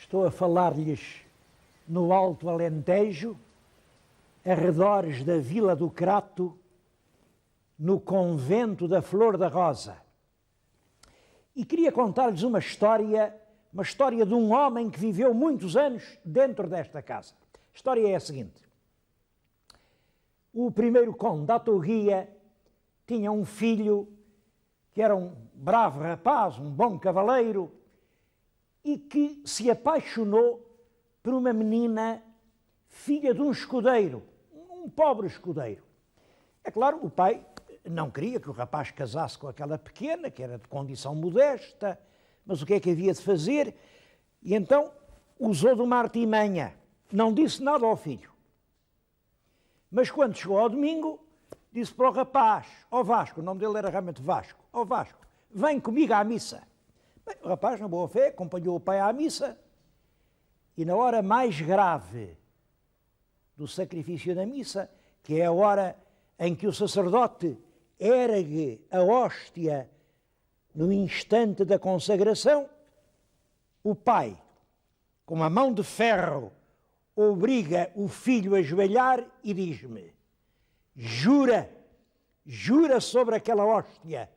Estou a falar-lhes no Alto Alentejo, arredores da Vila do Crato, no convento da Flor da Rosa. E queria contar-lhes uma história de um homem que viveu muitos anos dentro desta casa. A história é a seguinte. O primeiro conde da Touguia tinha um filho que era um bravo rapaz, um bom cavaleiro, e que se apaixonou por uma menina filha de um escudeiro, um pobre escudeiro. É claro, o pai não queria que o rapaz casasse com aquela pequena, que era de condição modesta, mas o que é que havia de fazer? E então usou de uma artimanha, não disse nada ao filho. Mas quando chegou ao domingo, disse para o rapaz, ó Vasco, o nome dele era realmente Vasco, ó Vasco, vem comigo à missa. Bem, o rapaz, na boa fé, acompanhou o pai à missa e na hora mais grave do sacrifício da missa, que é a hora em que o sacerdote ergue a hóstia no instante da consagração, o pai, com a mão de ferro, obriga o filho a ajoelhar e diz-me: jura sobre aquela hóstia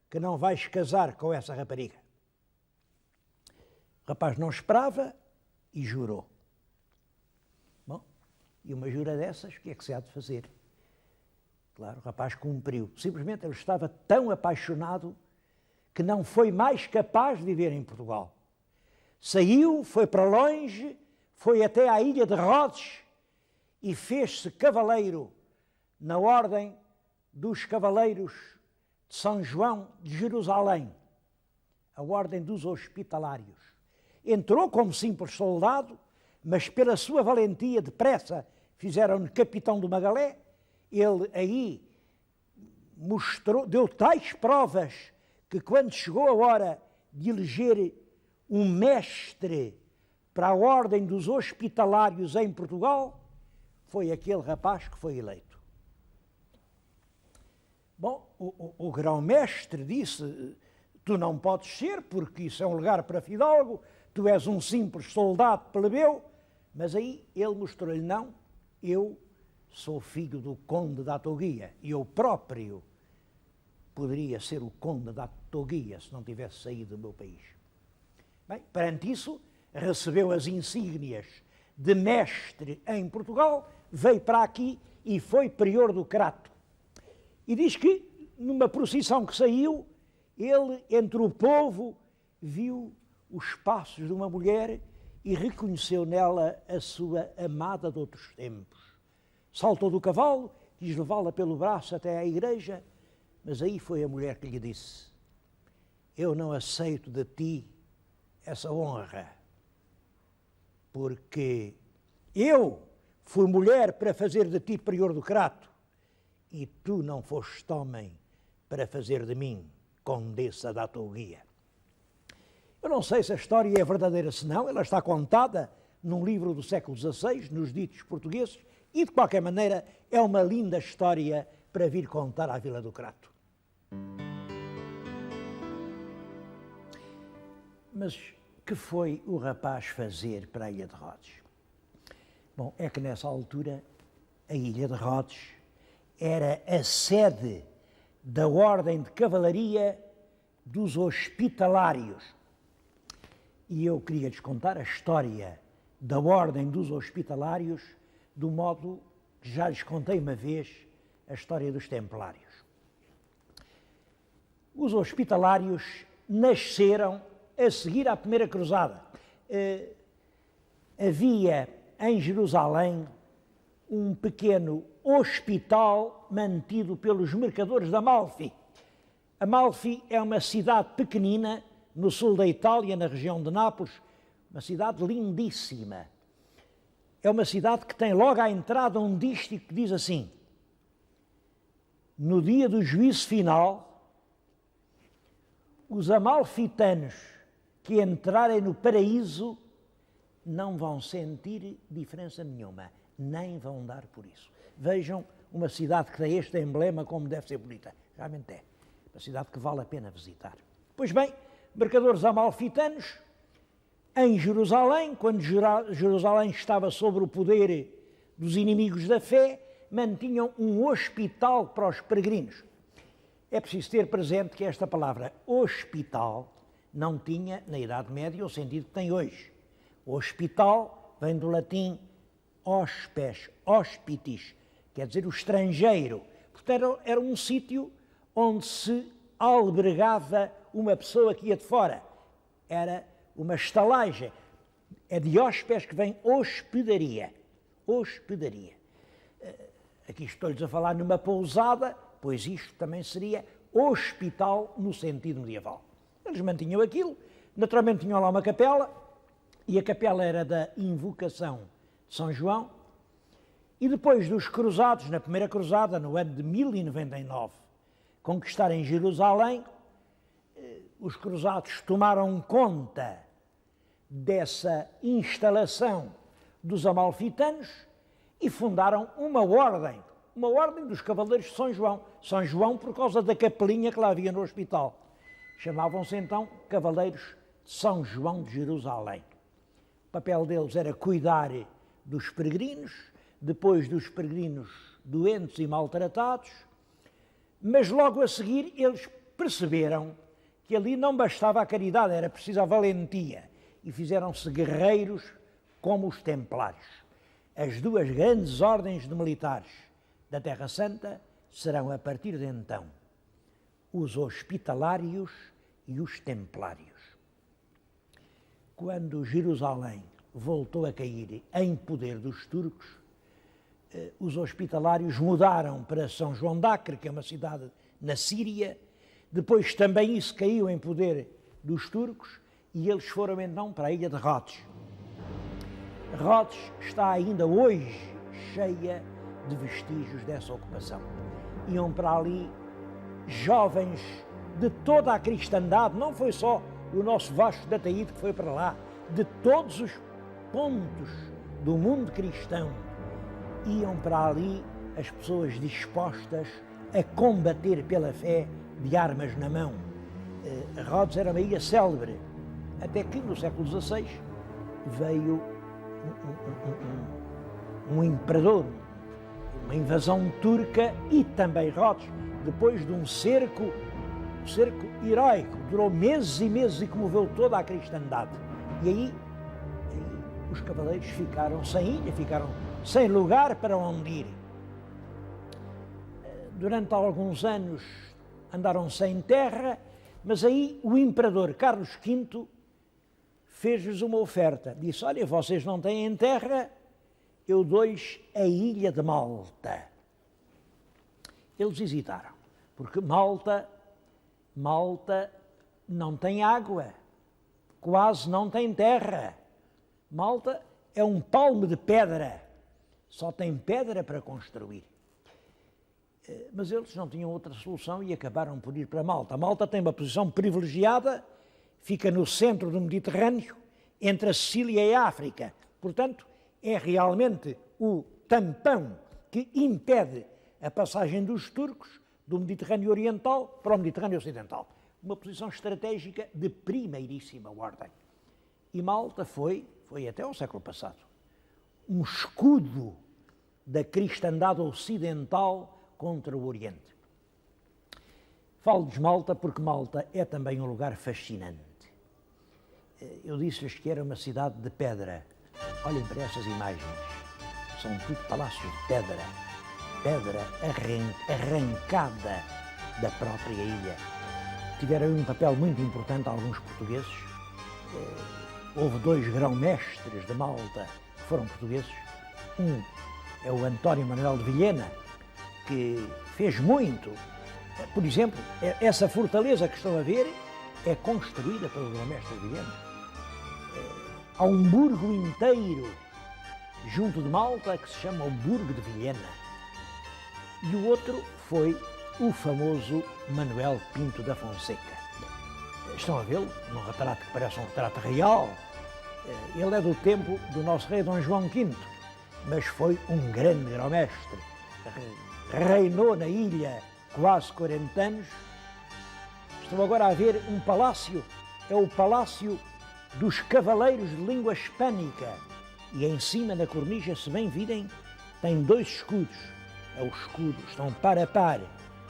que não vais casar com essa rapariga. O rapaz não esperava e jurou. Bom, e uma jura dessas, o que é que se há de fazer? Claro, o rapaz cumpriu. Simplesmente ele estava tão apaixonado que não foi mais capaz de viver em Portugal. Saiu, foi para longe, foi até à ilha de Rhodes e fez-se cavaleiro na ordem dos cavaleiros de São João de Jerusalém, a ordem dos hospitalários. Entrou como simples soldado, mas pela sua valentia depressa fizeram-no capitão de uma galé. Ele aí deu tais provas que quando chegou a hora de eleger um mestre para a ordem dos hospitalários em Portugal, foi aquele rapaz que foi eleito. Bom, o grão-mestre disse: tu não podes ser, porque isso é um lugar para fidalgo, tu és um simples soldado plebeu, mas aí ele mostrou-lhe: não, eu sou filho do conde da Touguia e eu próprio poderia ser o conde da Touguia se não tivesse saído do meu país. Bem, perante isso, recebeu as insígnias de mestre em Portugal, veio para aqui e foi prior do Crato. E diz que, numa procissão que saiu, ele, entre o povo, viu os passos de uma mulher e reconheceu nela a sua amada de outros tempos. Saltou do cavalo, quis levá-la pelo braço até à igreja, mas aí foi a mulher que lhe disse: eu não aceito de ti essa honra, porque eu fui mulher para fazer de ti prior do Crato e tu não foste homem para fazer de mim condessa da Touguia. Eu não sei se a história é verdadeira, se não, ela está contada num livro do século XVI, nos ditos portugueses, e de qualquer maneira é uma linda história para vir contar à Vila do Crato. Mas que foi o rapaz fazer para a Ilha de Rhodes? Bom, é que nessa altura a Ilha de Rhodes era a sede da Ordem de Cavalaria dos Hospitalários. E eu queria-lhes contar a história da Ordem dos Hospitalários do modo que já lhes contei uma vez a história dos Templários. Os Hospitalários nasceram a seguir à Primeira Cruzada. Havia em Jerusalém um pequeno hospital mantido pelos mercadores de Amalfi. Amalfi é uma cidade pequenina no sul da Itália, na região de Nápoles, uma cidade lindíssima. É uma cidade que tem logo à entrada um dístico que diz assim: no dia do juízo final, os amalfitanos que entrarem no paraíso não vão sentir diferença nenhuma, nem vão dar por isso. Vejam uma cidade que tem este emblema como deve ser bonita. Realmente é uma cidade que vale a pena visitar. Pois bem, mercadores amalfitanos em Jerusalém, quando Jerusalém estava sob o poder dos inimigos da fé, mantinham um hospital para os peregrinos. É preciso ter presente que esta palavra hospital não tinha, na Idade Média, o sentido que tem hoje. O hospital vem do latim hospes, hospitis, quer dizer o estrangeiro. Portanto, era um sítio onde se albergava uma pessoa que ia de fora. Era uma estalagem. É de hóspes que vem hospedaria. Hospedaria. Aqui estou-lhes a falar numa pousada, pois isto também seria hospital no sentido medieval. Eles mantinham aquilo, naturalmente tinham lá uma capela, e a capela era da invocação de São João, e depois dos cruzados, na primeira cruzada, no ano de 1099, conquistarem Jerusalém, os cruzados tomaram conta dessa instalação dos amalfitanos e fundaram uma ordem dos Cavaleiros de São João. São João por causa da capelinha que lá havia no hospital. Chamavam-se então Cavaleiros de São João de Jerusalém. O papel deles era cuidar dos peregrinos, depois dos peregrinos doentes e maltratados, mas logo a seguir eles perceberam que ali não bastava a caridade, era preciso a valentia, e fizeram-se guerreiros como os templários. As duas grandes ordens de militares da Terra Santa serão, a partir de então, os hospitalários e os templários. Quando Jerusalém voltou a cair em poder dos turcos, os hospitalários mudaram para São João de Acre, que é uma cidade na Síria. Depois também isso caiu em poder dos turcos e eles foram então para a ilha de Rhodes. Rhodes está ainda hoje cheia de vestígios dessa ocupação. Iam para ali jovens de toda a cristandade, não foi só o nosso Vasco da Taíde que foi para lá, de todos os pontos do mundo cristão, iam para ali as pessoas dispostas a combater pela fé de armas na mão. Rhodes era uma ilha célebre, até que no século XVI veio um imperador, uma invasão turca, e também Rhodes, depois de um cerco heroico, durou meses e meses e comoveu toda a cristandade. E aí os cavaleiros ficaram sem ilha, ficaram sem lugar para onde ir. Durante alguns anos andaram sem terra, mas aí o imperador Carlos V fez-lhes uma oferta. Disse: olha, vocês não têm terra, eu dou-lhes a ilha de Malta. Eles hesitaram, porque Malta não tem água, quase não tem terra. Malta é um palmo de pedra, só tem pedra para construir. Mas eles não tinham outra solução e acabaram por ir para Malta. Malta tem uma posição privilegiada, fica no centro do Mediterrâneo, entre a Sicília e a África. Portanto, é realmente o tampão que impede a passagem dos turcos do Mediterrâneo Oriental para o Mediterrâneo Ocidental. Uma posição estratégica de primeiríssima ordem. E Malta foi até ao século passado, um escudo da cristandade ocidental contra o Oriente. Falo de Malta porque Malta é também um lugar fascinante. Eu disse-lhes que era uma cidade de pedra. Olhem para essas imagens. São tudo palácios de pedra. Pedra arrancada da própria ilha. Tiveram um papel muito importante alguns portugueses. Houve 2 grão-mestres de Malta que foram portugueses. Um é o António Manuel de Vilhena, que fez muito. Por exemplo, essa fortaleza que estão a ver é construída pelo grão-mestre de Vilhena. Há um burgo inteiro junto de Malta que se chama o Burgo de Vilhena. E o outro foi o famoso Manuel Pinto da Fonseca. Estão a vê-lo num retrato que parece um retrato real. Ele é do tempo do nosso rei Dom João V, mas foi um grande grão-mestre. Reinou na ilha quase 40 anos. Estão agora a ver um palácio, é o Palácio dos cavaleiros de língua hispânica. E em cima, na cornija, se bem virem, tem dois escudos. É o escudo, estão par a par,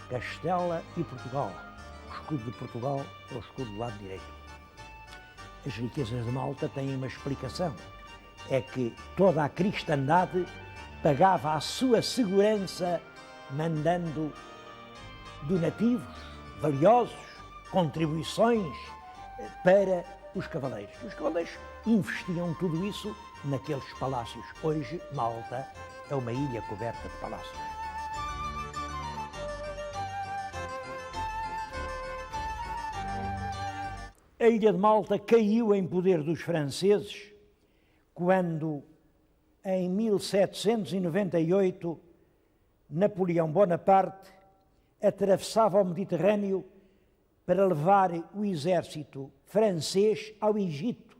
Castela e Portugal. O escudo de Portugal é o escudo do lado direito. As riquezas de Malta têm uma explicação. É que toda a cristandade pagava a sua segurança mandando donativos valiosos, contribuições para os cavaleiros. Os cavaleiros investiam tudo isso naqueles palácios. Hoje, Malta é uma ilha coberta de palácios. A ilha de Malta caiu em poder dos franceses quando, em 1798, Napoleão Bonaparte atravessava o Mediterrâneo para levar o exército francês ao Egito.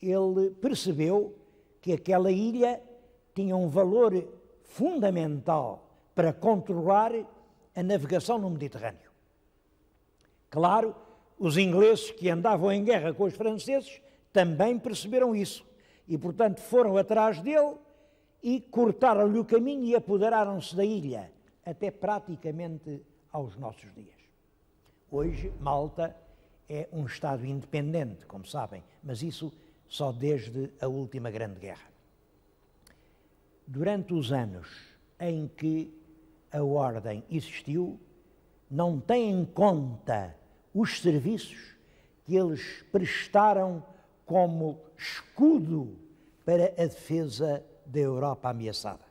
Ele percebeu que aquela ilha tinha um valor fundamental para controlar a navegação no Mediterrâneo. Claro, os ingleses que andavam em guerra com os franceses também perceberam isso e, portanto, foram atrás dele e cortaram-lhe o caminho e apoderaram-se da ilha, até praticamente aos nossos dias. Hoje, Malta é um Estado independente, como sabem, mas isso só desde a última Grande Guerra. Durante os anos em que a Ordem existiu, não tem em conta os serviços que eles prestaram como escudo para a defesa da Europa ameaçada.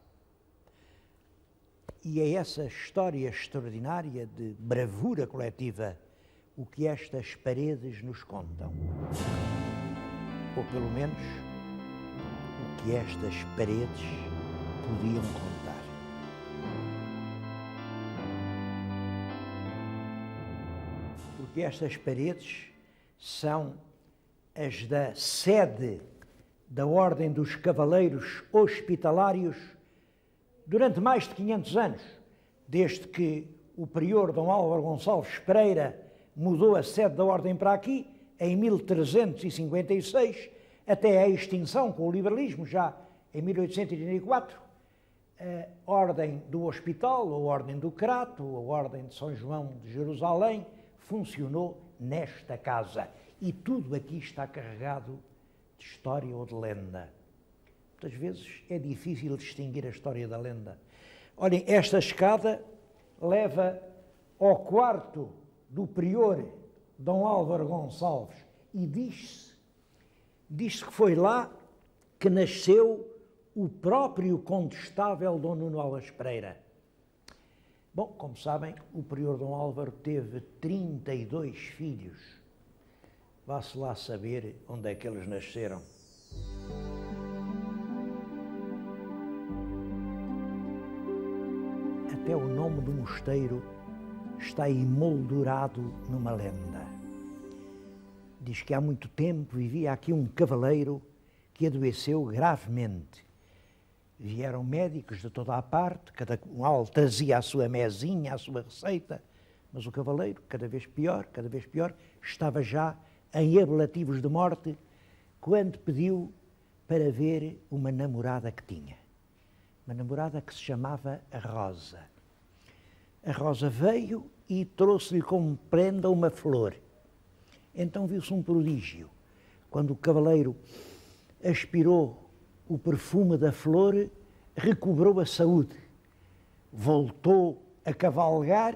E é essa história extraordinária de bravura coletiva o que estas paredes nos contam. Ou pelo menos o que estas paredes podiam contar. Porque estas paredes são as da sede da Ordem dos Cavaleiros Hospitalários durante mais de 500 anos, desde que o prior Dom Álvaro Gonçalves Pereira mudou a sede da Ordem para aqui, em 1356, até a extinção com o liberalismo, já em 1884, a Ordem do Hospital, a Ordem do Crato, a Ordem de São João de Jerusalém, funcionou nesta casa. E tudo aqui está carregado de história ou de lenda. Muitas vezes é difícil distinguir a história da lenda. Olhem, esta escada leva ao quarto do prior Dom Álvaro Gonçalves e diz-se que foi lá que nasceu o próprio condestável Dom Nuno Alves Pereira. Bom, como sabem, o prior Dom Álvaro teve 32 filhos. Vá-se lá saber onde é que eles nasceram. Até o nome do mosteiro está emoldurado numa lenda. Diz que há muito tempo vivia aqui um cavaleiro que adoeceu gravemente. Vieram médicos de toda a parte, cada qual trazia a sua mesinha, a sua receita, mas o cavaleiro, cada vez pior, estava já em ablativos de morte, quando pediu para ver uma namorada que tinha. Uma namorada que se chamava a Rosa. A Rosa veio e trouxe-lhe como prenda uma flor. Então viu-se um prodígio. Quando o cavaleiro aspirou o perfume da flor, recobrou a saúde. Voltou a cavalgar,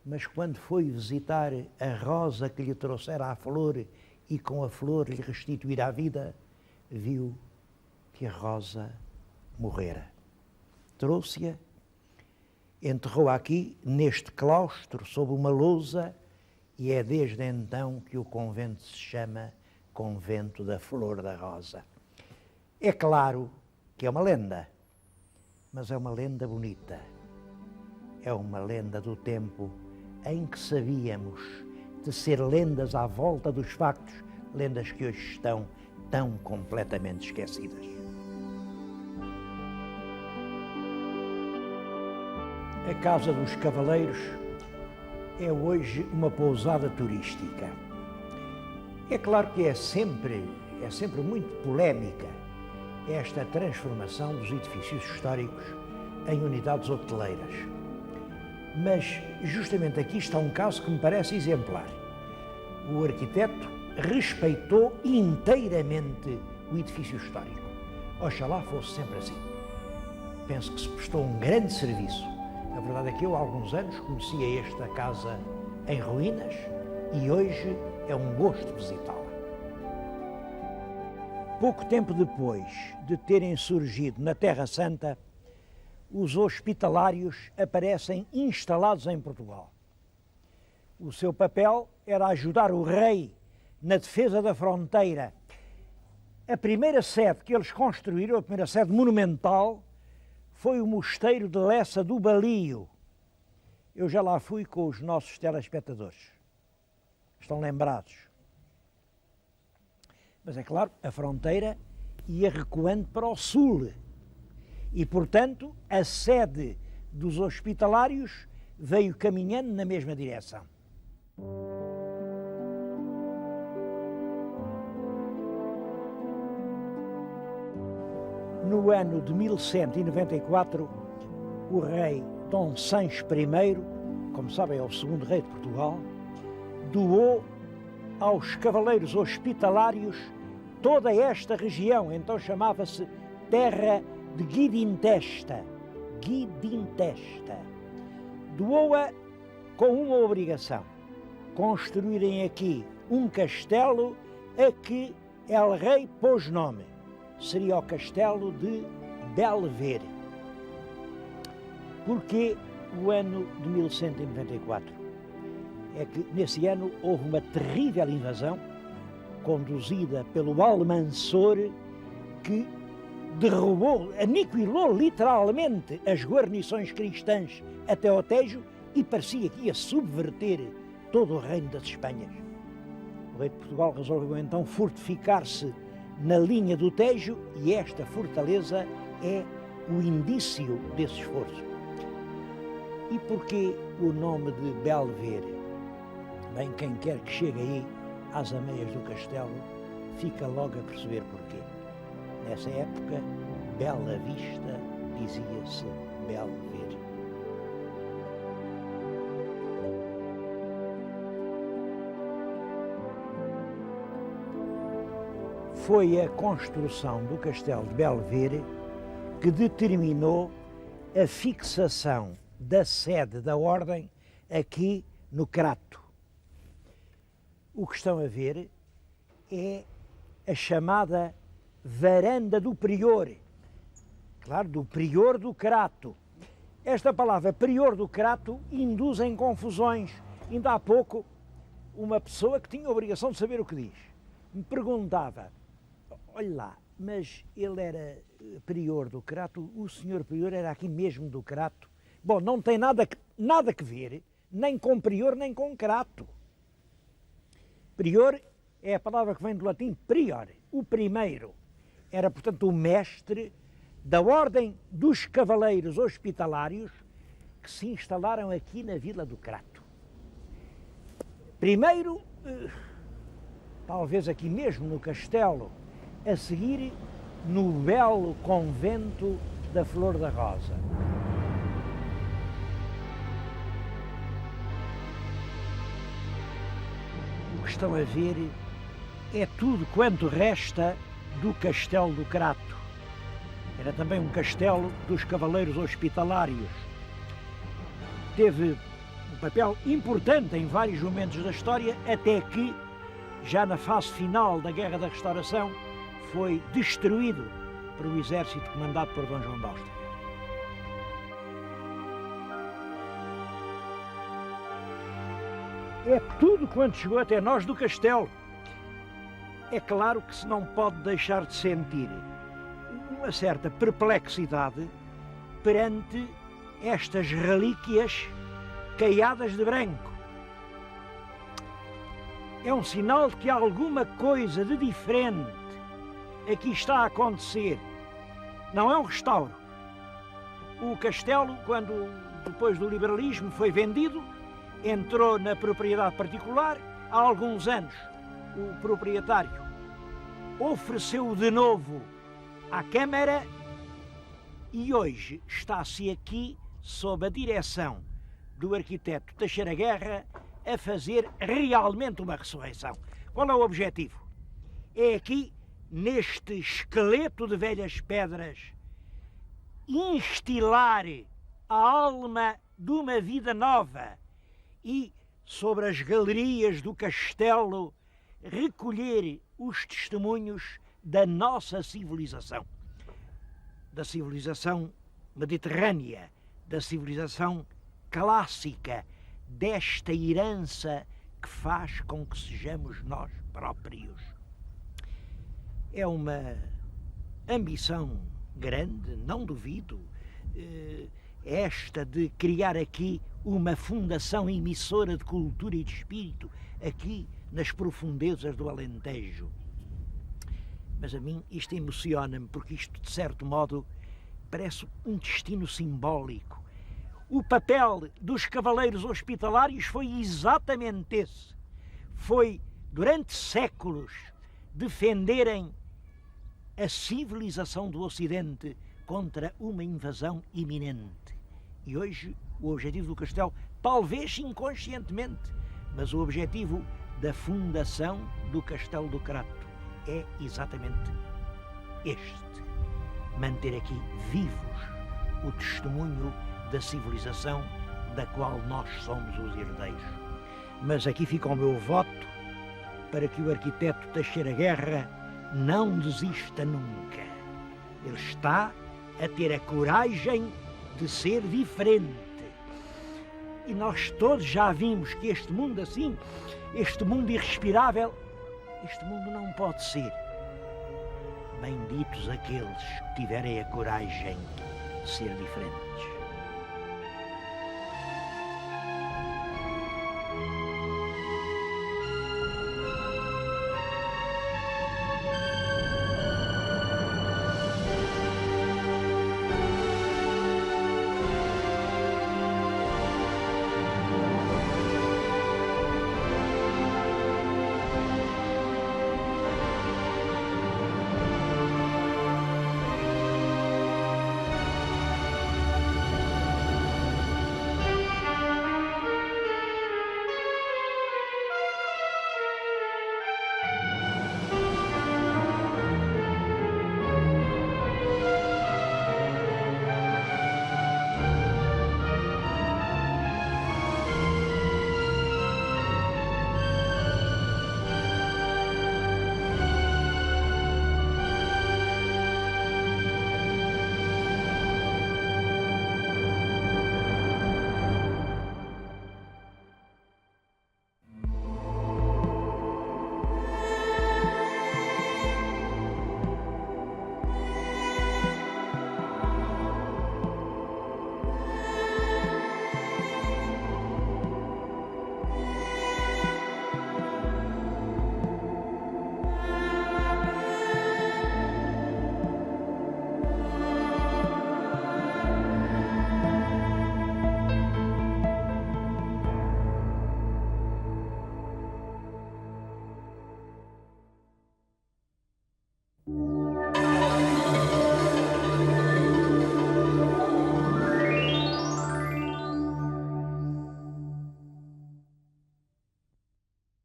mas quando foi visitar a Rosa que lhe trouxera a flor e com a flor lhe restituíra a vida, viu que a Rosa morrera. Trouxe-a, enterrou-a aqui, neste claustro, sob uma lousa, e é desde então que o convento se chama Convento da Flor da Rosa. É claro que é uma lenda, mas é uma lenda bonita. É uma lenda do tempo em que sabíamos tecer lendas à volta dos factos, lendas que hoje estão tão completamente esquecidas. A Casa dos Cavaleiros é hoje uma pousada turística. É claro que é sempre muito polémica esta transformação dos edifícios históricos em unidades hoteleiras. Mas justamente aqui está um caso que me parece exemplar. O arquiteto respeitou inteiramente o edifício histórico. Oxalá fosse sempre assim. Penso que se prestou um grande serviço. A verdade é que eu há alguns anos conhecia esta casa em ruínas e hoje é um gosto visitá-la. Pouco tempo depois de terem surgido na Terra Santa, os hospitalários aparecem instalados em Portugal. O seu papel era ajudar o rei na defesa da fronteira. A primeira sede que eles construíram, a primeira sede monumental, foi o mosteiro de Lessa do Balio. Eu já lá fui com os nossos telespectadores. Estão lembrados. Mas é claro, a fronteira ia recuando para o sul. E, portanto, a sede dos hospitalários veio caminhando na mesma direção. No ano de 1194, o rei Dom Sancho I, como sabem é o segundo rei de Portugal, doou aos cavaleiros hospitalários toda esta região, então chamava-se Terra de Guidintesta. Guidintesta. Doou-a com uma obrigação, construírem aqui um castelo a que El Rei pôs nome. Seria o castelo de Belvedere. Porquê o ano de 1194? É que nesse ano houve uma terrível invasão conduzida pelo Almansor que derrubou, aniquilou literalmente as guarnições cristãs até ao Tejo e parecia que ia subverter todo o reino das Espanhas. O rei de Portugal resolveu então fortificar-se na linha do Tejo e esta fortaleza é o indício desse esforço. E porquê o nome de Belvedere? Bem, quem quer que chegue aí às ameias do castelo fica logo a perceber porquê. Nessa época, Bela Vista dizia-se Belvedere. Foi a construção do castelo de Belvedere que determinou a fixação da sede da ordem aqui no Crato. O que estão a ver é a chamada varanda do prior, claro, do prior do Crato. Esta palavra prior do Crato induz em confusões. Ainda há pouco, uma pessoa que tinha a obrigação de saber o que diz, me perguntava, olha lá, mas ele era prior do Crato, o senhor prior era aqui mesmo do Crato? Bom, não tem nada que ver, nem com prior, nem com Crato. Prior é a palavra que vem do latim prior, o primeiro. Era, portanto, o mestre da ordem dos cavaleiros hospitalários que se instalaram aqui na Vila do Crato. Primeiro, talvez aqui mesmo no castelo, a seguir no belo convento da Flor da Rosa. O que estão a ver é tudo quanto resta do Castelo do Crato. Era também um castelo dos cavaleiros hospitalários. Teve um papel importante em vários momentos da história, até que, já na fase final da Guerra da Restauração, foi destruído pelo exército comandado por Dom João de Áustria. É tudo quanto chegou até nós do castelo. É claro que se não pode deixar de sentir uma certa perplexidade perante estas relíquias caiadas de branco. É um sinal de que alguma coisa de diferente aqui está a acontecer. Não é um restauro. O castelo, quando depois do liberalismo foi vendido, entrou na propriedade particular há alguns anos. o proprietário ofereceu de novo à Câmara e hoje está-se aqui, sob a direção do arquiteto Teixeira Guerra, a fazer realmente uma ressurreição. Qual é o objetivo? É aqui, neste esqueleto de velhas pedras, instilar a alma de uma vida nova e, sobre as galerias do castelo, recolher os testemunhos da nossa civilização, da civilização mediterrânea, da civilização clássica, desta herança que faz com que sejamos nós próprios. É uma ambição grande, não duvido, esta de criar aqui uma fundação emissora de cultura e de espírito, aqui nas profundezas do Alentejo. Mas a mim isto emociona-me, porque isto, de certo modo, parece um destino simbólico. O papel dos cavaleiros hospitalários foi exatamente esse. Foi, durante séculos, defenderem a civilização do Ocidente contra uma invasão iminente. E hoje o objetivo do castelo, talvez inconscientemente, mas o objetivo da fundação do Castelo do Crato é exatamente este: manter aqui vivos o testemunho da civilização da qual nós somos os herdeiros. Mas aqui fica o meu voto para que o arquiteto Teixeira Guerra não desista nunca. Ele está a ter a coragem de ser diferente. E nós todos já vimos que este mundo assim, este mundo irrespirável, este mundo não pode ser. Benditos aqueles que tiverem a coragem de ser diferentes.